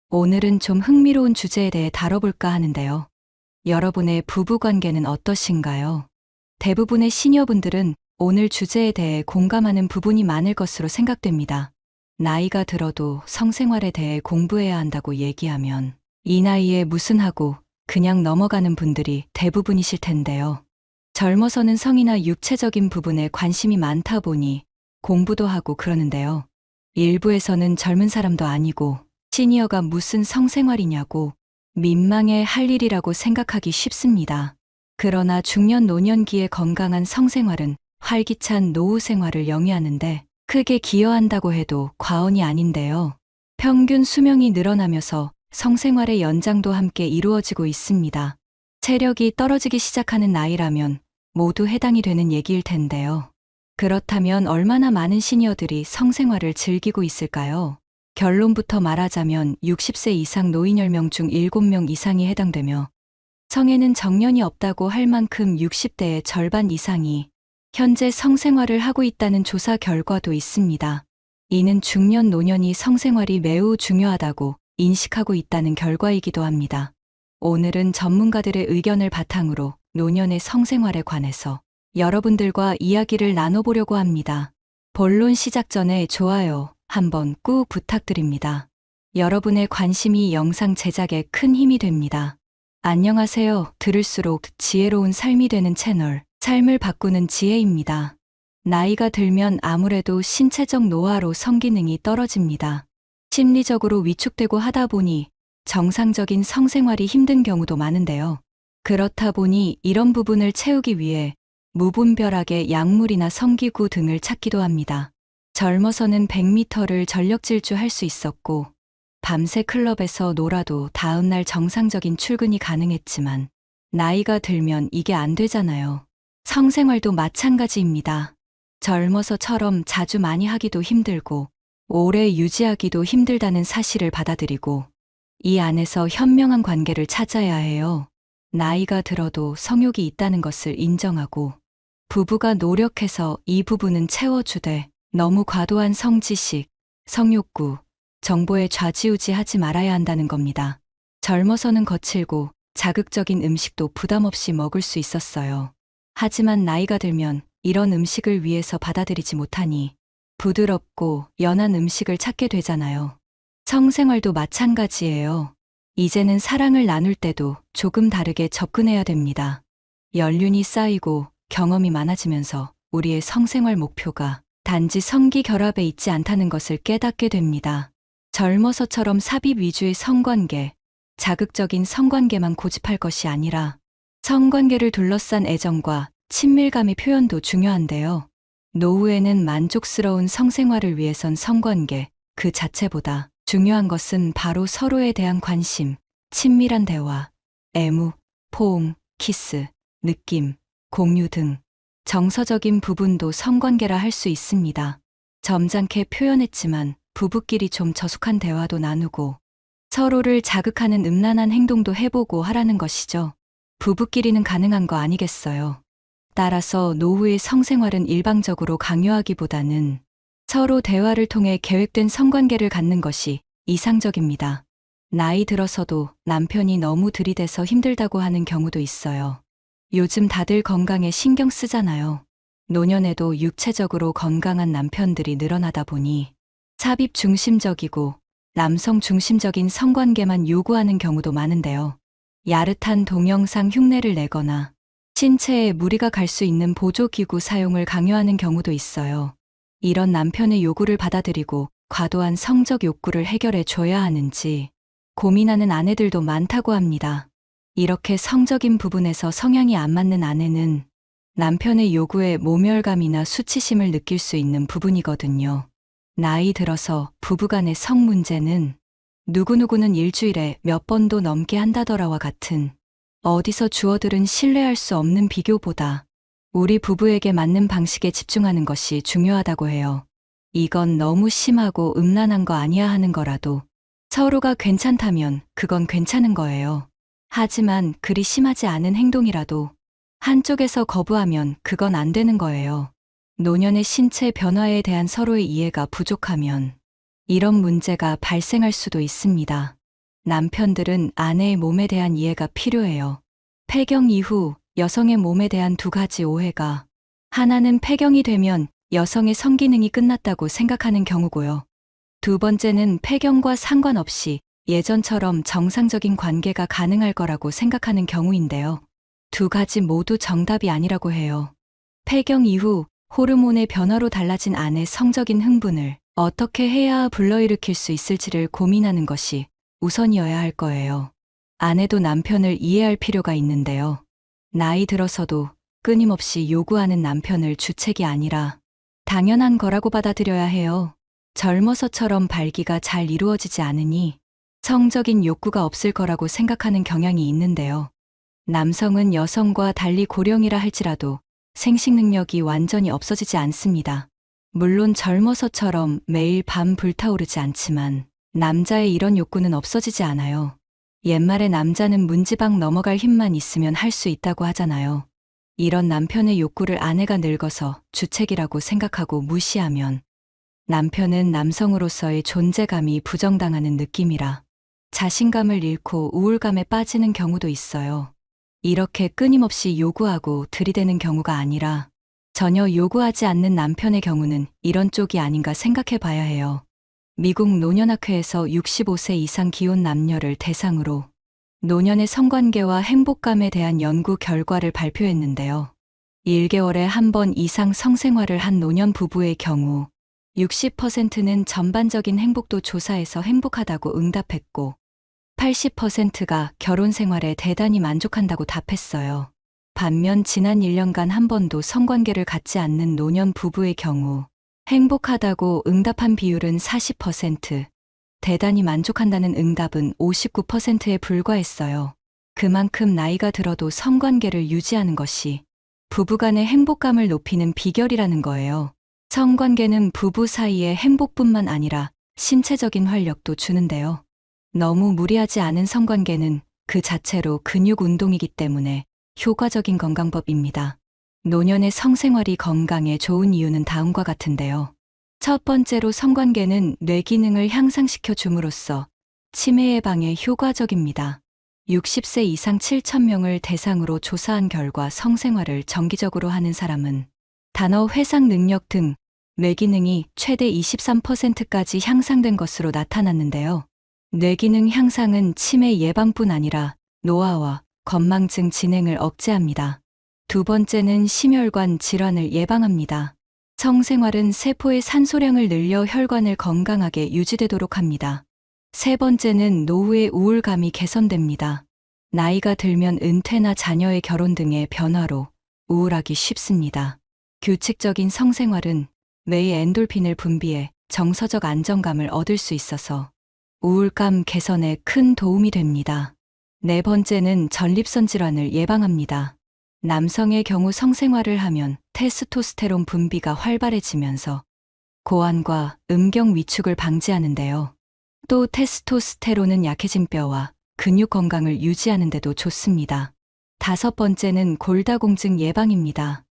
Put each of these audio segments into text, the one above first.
오늘은 좀 흥미로운 주제에 대해 다뤄볼까 하는데요. 여러분의 부부 관계는 어떠신가요? 대부분의 시니어분들은 오늘 주제에 대해 공감하는 부분이 많을 것으로 생각됩니다. 나이가 들어도 성생활에 대해 공부해야 한다고 얘기하면 이 나이에 무슨 하고 그냥 넘어가는 분들이 대부분이실 텐데요. 젊어서는 성이나 육체적인 부분에 관심이 많다 보니 공부도 하고 그러는데요. 일부에서는 젊은 사람도 아니고 시니어가 무슨 성생활이냐고 민망해 할 일이라고 생각하기 쉽습니다. 그러나 중년 노년기의 건강한 성생활은 활기찬 노후 생활을 영위하는데 크게 기여한다고 해도 과언이 아닌데요. 평균 수명이 늘어나면서 성생활의 연장도 함께 이루어지고 있습니다. 체력이 떨어지기 시작하는 나이라면 모두 해당이 되는 얘기일 텐데요. 그렇다면 얼마나 많은 시니어들이 성생활을 즐기고 있을까요? 결론부터 말하자면 60세 이상 노인 10명 중 7명 이상이 해당되며 성에는 정년이 없다고 할 만큼 60대의 절반 이상이 현재 성생활을 하고 있다는 조사 결과도 있습니다. 이는 중년 노년이 성생활이 매우 중요하다고 인식하고 있다는 결과이기도 합니다. 오늘은 전문가들의 의견을 바탕으로 노년의 성생활에 관해서 여러분들과 이야기를 나눠보려고 합니다. 본론 시작 전에 좋아요 한번 꾹 부탁드립니다. 여러분의 관심이 영상 제작에 큰 힘이 됩니다. 안녕하세요. 들을수록 지혜로운 삶이 되는 채널, 삶을 바꾸는 지혜입니다. 나이가 들면 아무래도 신체적 노화로 성기능이 떨어집니다. 심리적으로 위축되고 하다 보니 정상적인 성생활이 힘든 경우도 많은데요. 그렇다 보니 이런 부분을 채우기 위해 무분별하게 약물이나 성기구 등을 찾기도 합니다. 젊어서는 100m를 전력 질주할 수 있었고 밤새 클럽에서 놀아도 다음날 정상적인 출근이 가능했지만 나이가 들면 이게 안 되잖아요. 성생활도 마찬가지입니다. 젊어서처럼 자주 많이 하기도 힘들고 오래 유지하기도 힘들다는 사실을 받아들이고 이 안에서 현명한 관계를 찾아야 해요. 나이가 들어도 성욕이 있다는 것을 인정하고 부부가 노력해서 이 부분은 채워주되 너무 과도한 성지식, 성욕구, 정보에 좌지우지하지 말아야 한다는 겁니다. 젊어서는 거칠고 자극적인 음식도 부담 없이 먹을 수 있었어요. 하지만 나이가 들면 이런 음식을 위해서 받아들이지 못하니 부드럽고 연한 음식을 찾게 되잖아요. 성생활도 마찬가지예요. 이제는 사랑을 나눌 때도 조금 다르게 접근해야 됩니다. 연륜이 쌓이고 경험이 많아지면서 우리의 성생활 목표가 단지 성기 결합에 있지 않다는 것을 깨닫게 됩니다. 젊어서처럼 삽입 위주의 성관계, 자극적인 성관계만 고집할 것이 아니라 성관계를 둘러싼 애정과 친밀감의 표현도 중요한데요. 노후에는 만족스러운 성생활을 위해선 성관계 그 자체보다 중요한 것은 바로 서로에 대한 관심, 친밀한 대화, 애무, 포옹, 키스, 느낌, 공유 등 정서적인 부분도 성관계라 할 수 있습니다. 점잖게 표현했지만 부부끼리 좀 저속한 대화도 나누고 서로를 자극하는 음란한 행동도 해보고 하라는 것이죠. 부부끼리는 가능한 거 아니겠어요. 따라서 노후의 성생활은 일방적으로 강요하기보다는 서로 대화를 통해 계획된 성관계를 갖는 것이 이상적입니다. 나이 들어서도 남편이 너무 들이대서 힘들다고 하는 경우도 있어요. 요즘 다들 건강에 신경 쓰잖아요. 노년에도 육체적으로 건강한 남편들이 늘어나다 보니 삽입 중심적이고 남성 중심적인 성관계만 요구하는 경우도 많은데요. 야릇한 동영상 흉내를 내거나 신체에 무리가 갈 수 있는 보조기구 사용을 강요하는 경우도 있어요. 이런 남편의 요구를 받아들이고 과도한 성적 욕구를 해결해 줘야 하는지 고민하는 아내들도 많다고 합니다. 이렇게 성적인 부분에서 성향이 안 맞는 아내는 남편의 요구에 모멸감이나 수치심을 느낄 수 있는 부분이거든요. 나이 들어서 부부간의 성 문제는 누구누구는 일주일에 몇 번도 넘게 한다더라와 같은 어디서 주워들은 신뢰할 수 없는 비교보다 우리 부부에게 맞는 방식에 집중하는 것이 중요하다고 해요. 이건 너무 심하고 음란한 거 아니야 하는 거라도 서로가 괜찮다면 그건 괜찮은 거예요. 하지만 그리 심하지 않은 행동이라도 한쪽에서 거부하면 그건 안 되는 거예요. 노년의 신체 변화에 대한 서로의 이해가 부족하면 이런 문제가 발생할 수도 있습니다. 남편들은 아내의 몸에 대한 이해가 필요해요. 폐경 이후 여성의 몸에 대한 두 가지 오해가, 하나는 폐경이 되면 여성의 성기능이 끝났다고 생각하는 경우고요. 두 번째는 폐경과 상관없이 예전처럼 정상적인 관계가 가능할 거라고 생각하는 경우인데요. 두 가지 모두 정답이 아니라고 해요. 폐경 이후 호르몬의 변화로 달라진 아내 성적인 흥분을 어떻게 해야 불러일으킬 수 있을지를 고민하는 것이 우선이어야 할 거예요. 아내도 남편을 이해할 필요가 있는데요. 나이 들어서도 끊임없이 요구하는 남편을 주책이 아니라 당연한 거라고 받아들여야 해요. 젊어서처럼 발기가 잘 이루어지지 않으니 성적인 욕구가 없을 거라고 생각하는 경향이 있는데요. 남성은 여성과 달리 고령이라 할지라도 생식 능력이 완전히 없어지지 않습니다. 물론 젊어서처럼 매일 밤 불타오르지 않지만 남자의 이런 욕구는 없어지지 않아요. 옛말에 남자는 문지방 넘어갈 힘만 있으면 할 수 있다고 하잖아요. 이런 남편의 욕구를 아내가 늙어서 주책이라고 생각하고 무시하면 남편은 남성으로서의 존재감이 부정당하는 느낌이라 자신감을 잃고 우울감에 빠지는 경우도 있어요. 이렇게 끊임없이 요구하고 들이대는 경우가 아니라 전혀 요구하지 않는 남편의 경우는 이런 쪽이 아닌가 생각해 봐야 해요. 미국 노년학회에서 65세 이상 기혼 남녀를 대상으로 노년의 성관계와 행복감에 대한 연구 결과를 발표했는데요. 1개월에 한 번 이상 성생활을 한 노년 부부의 경우 60%는 전반적인 행복도 조사에서 행복하다고 응답했고 80%가 결혼 생활에 대단히 만족한다고 답했어요. 반면 지난 1년간 한 번도 성관계를 갖지 않는 노년 부부의 경우 행복하다고 응답한 비율은 40%, 대단히 만족한다는 응답은 59%에 불과했어요. 그만큼 나이가 들어도 성관계를 유지하는 것이 부부간의 행복감을 높이는 비결이라는 거예요. 성관계는 부부 사이의 행복뿐만 아니라 신체적인 활력도 주는데요. 너무 무리하지 않은 성관계는 그 자체로 근육 운동이기 때문에 효과적인 건강법입니다. 노년의 성생활이 건강에 좋은 이유는 다음과 같은데요. 첫 번째로 성관계는 뇌 기능을 향상시켜 줌으로써 치매 예방에 효과적입니다. 60세 이상 7,000명을 대상으로 조사한 결과 성생활을 정기적으로 하는 사람은 단어 회상 능력 등 뇌 기능이 최대 23%까지 향상된 것으로 나타났는데요. 뇌 기능 향상은 치매 예방뿐 아니라 노화와 건망증 진행을 억제합니다. 두 번째는 심혈관 질환을 예방합니다. 성생활은 세포의 산소량을 늘려 혈관을 건강하게 유지되도록 합니다. 세 번째는 노후의 우울감이 개선됩니다. 나이가 들면 은퇴나 자녀의 결혼 등의 변화로 우울하기 쉽습니다. 규칙적인 성생활은 뇌의 엔돌핀을 분비해 정서적 안정감을 얻을 수 있어서 우울감 개선에 큰 도움이 됩니다. 네 번째는 전립선 질환을 예방합니다. 남성의 경우 성생활을 하면 테스토스테론 분비가 활발해지면서 고환과 음경 위축을 방지하는데요. 또 테스토스테론은 약해진 뼈와 근육 건강을 유지하는 데도 좋습니다. 다섯 번째는 골다공증 예방입니다.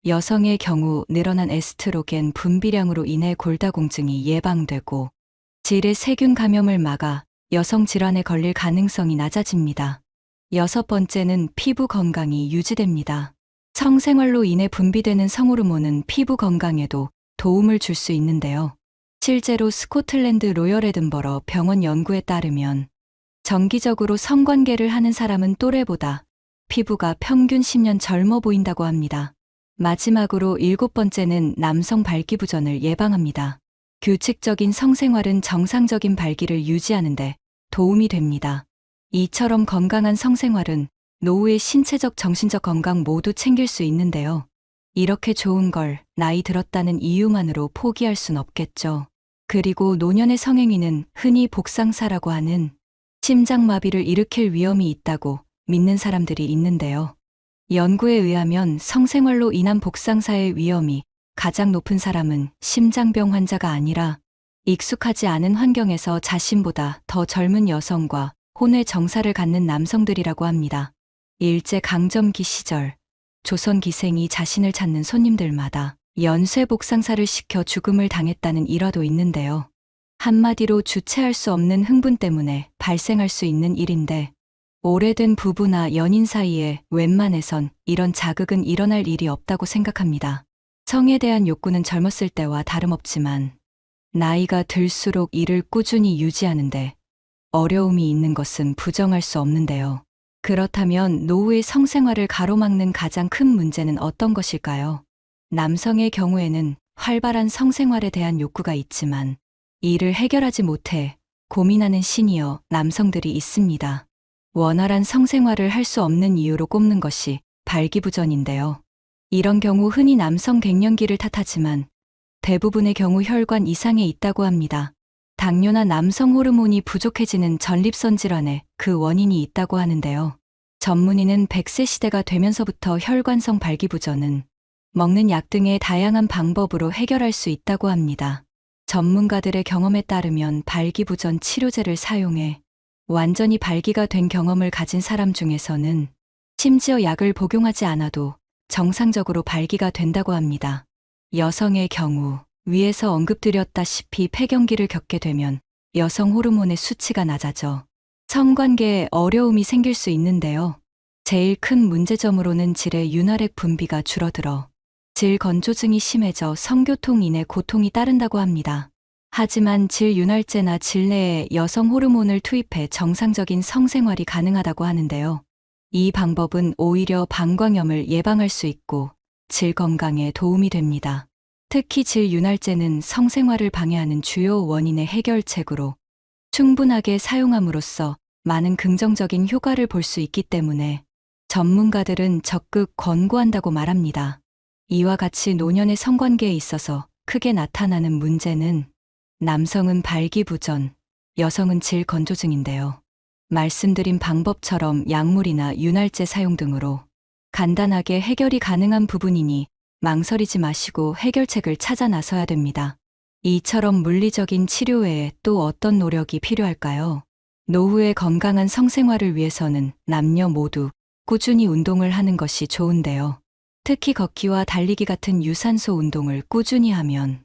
여성의 경우 늘어난 에스트로겐 분비량으로 인해 골다공증이 예방되고 질의 세균 감염을 막아 여성 질환에 걸릴 가능성이 낮아집니다. 여섯 번째는 피부 건강이 유지됩니다. 성생활로 인해 분비되는 성호르몬은 피부 건강에도 도움을 줄 수 있는데요. 실제로 스코틀랜드 로열 에든버러 병원 연구에 따르면 정기적으로 성관계를 하는 사람은 또래보다 피부가 평균 10년 젊어 보인다고 합니다. 마지막으로 일곱 번째는 남성 발기부전을 예방합니다. 규칙적인 성생활은 정상적인 발기를 유지하는 데 도움이 됩니다. 이처럼 건강한 성생활은 노후의 신체적 정신적 건강 모두 챙길 수 있는데요. 이렇게 좋은 걸 나이 들었다는 이유만으로 포기할 순 없겠죠. 그리고 노년의 성행위는 흔히 복상사라고 하는 심장마비를 일으킬 위험이 있다고 믿는 사람들이 있는데요. 연구에 의하면 성생활로 인한 복상사의 위험이 가장 높은 사람은 심장병 환자가 아니라 익숙하지 않은 환경에서 자신보다 더 젊은 여성과 혼외 정사를 갖는 남성들이라고 합니다. 일제강점기 시절 조선 기생이 자신을 찾는 손님들마다 연쇄 복상사를 시켜 죽음을 당했다는 일화도 있는데요. 한마디로 주체할 수 없는 흥분 때문에 발생할 수 있는 일인데, 오래된 부부나 연인 사이에 웬만해선 이런 자극은 일어날 일이 없다고 생각합니다. 성에 대한 욕구는 젊었을 때와 다름없지만 나이가 들수록 이를 꾸준히 유지하는데 어려움이 있는 것은 부정할 수 없는데요. 그렇다면 노후의 성생활을 가로막는 가장 큰 문제는 어떤 것일까요? 남성의 경우에는 활발한 성생활에 대한 욕구가 있지만 이를 해결하지 못해 고민하는 시니어 남성들이 있습니다. 원활한 성생활을 할 수 없는 이유로 꼽는 것이 발기부전인데요. 이런 경우 흔히 남성 갱년기를 탓하지만 대부분의 경우 혈관 이상에 있다고 합니다. 당뇨나 남성 호르몬이 부족해지는 전립선 질환에 그 원인이 있다고 하는데요. 전문의는 100세 시대가 되면서부터 혈관성 발기부전은 먹는 약 등의 다양한 방법으로 해결할 수 있다고 합니다. 전문가들의 경험에 따르면 발기부전 치료제를 사용해 완전히 발기가 된 경험을 가진 사람 중에서는 심지어 약을 복용하지 않아도 정상적으로 발기가 된다고 합니다. 여성의 경우 위에서 언급드렸다시피 폐경기를 겪게 되면 여성 호르몬의 수치가 낮아져 성관계에 어려움이 생길 수 있는데요. 제일 큰 문제점으로는 질의 윤활액 분비가 줄어들어 질 건조증이 심해져 성교통 인해 고통이 따른다고 합니다. 하지만 질윤활제나 질 내에 여성 호르몬을 투입해 정상적인 성생활이 가능하다고 하는데요. 이 방법은 오히려 방광염을 예방할 수 있고 질 건강에 도움이 됩니다. 특히 질윤활제는 성생활을 방해하는 주요 원인의 해결책으로 충분하게 사용함으로써 많은 긍정적인 효과를 볼 수 있기 때문에 전문가들은 적극 권고한다고 말합니다. 이와 같이 노년의 성관계에 있어서 크게 나타나는 문제는 남성은 발기부전, 여성은 질 건조증인데요. 말씀드린 방법처럼 약물이나 윤활제 사용 등으로 간단하게 해결이 가능한 부분이니 망설이지 마시고 해결책을 찾아 나서야 됩니다. 이처럼 물리적인 치료 외에 또 어떤 노력이 필요할까요? 노후의 건강한 성생활을 위해서는 남녀 모두 꾸준히 운동을 하는 것이 좋은데요. 특히 걷기와 달리기 같은 유산소 운동을 꾸준히 하면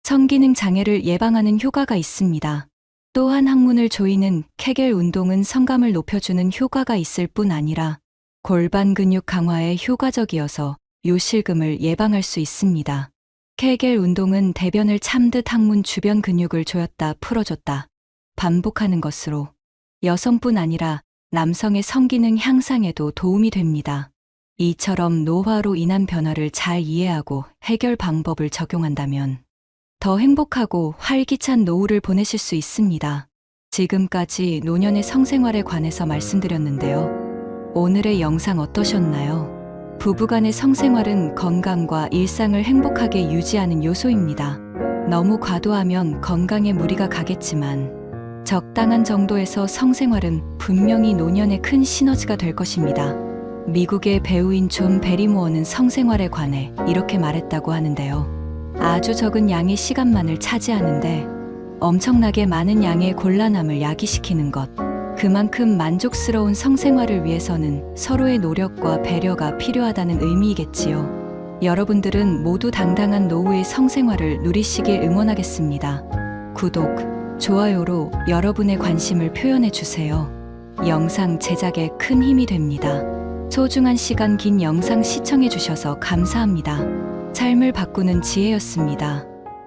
성기능 장애를 예방하는 효과가 있습니다. 또한 항문을 조이는 케겔 운동은 성감을 높여주는 효과가 있을 뿐 아니라 골반 근육 강화에 효과적이어서 요실금을 예방할 수 있습니다. 케겔 운동은 대변을 참듯 항문 주변 근육을 조였다 풀어줬다 반복하는 것으로 여성뿐 아니라 남성의 성기능 향상에도 도움이 됩니다. 이처럼 노화로 인한 변화를 잘 이해하고 해결 방법을 적용한다면 더 행복하고 활기찬 노후를 보내실 수 있습니다. 지금까지 노년의 성생활에 관해서 말씀드렸는데요. 오늘의 영상 어떠셨나요? 부부간의 성생활은 건강과 일상을 행복하게 유지하는 요소입니다. 너무 과도하면 건강에 무리가 가겠지만 적당한 정도에서 성생활은 분명히 노년에 큰 시너지가 될 것입니다. 미국의 배우인 존 베리모어는 성생활에 관해 이렇게 말했다고 하는데요. 아주 적은 양의 시간만을 차지하는데 엄청나게 많은 양의 곤란함을 야기시키는 것. 그만큼 만족스러운 성생활을 위해서는 서로의 노력과 배려가 필요하다는 의미이겠지요. 여러분들은 모두 당당한 노후의 성생활을 누리시길 응원하겠습니다. 구독, 좋아요로 여러분의 관심을 표현해 주세요. 영상 제작에 큰 힘이 됩니다. 소중한 시간 긴 영상 시청해 주셔서 감사합니다. 삶을 바꾸는 지혜였습니다.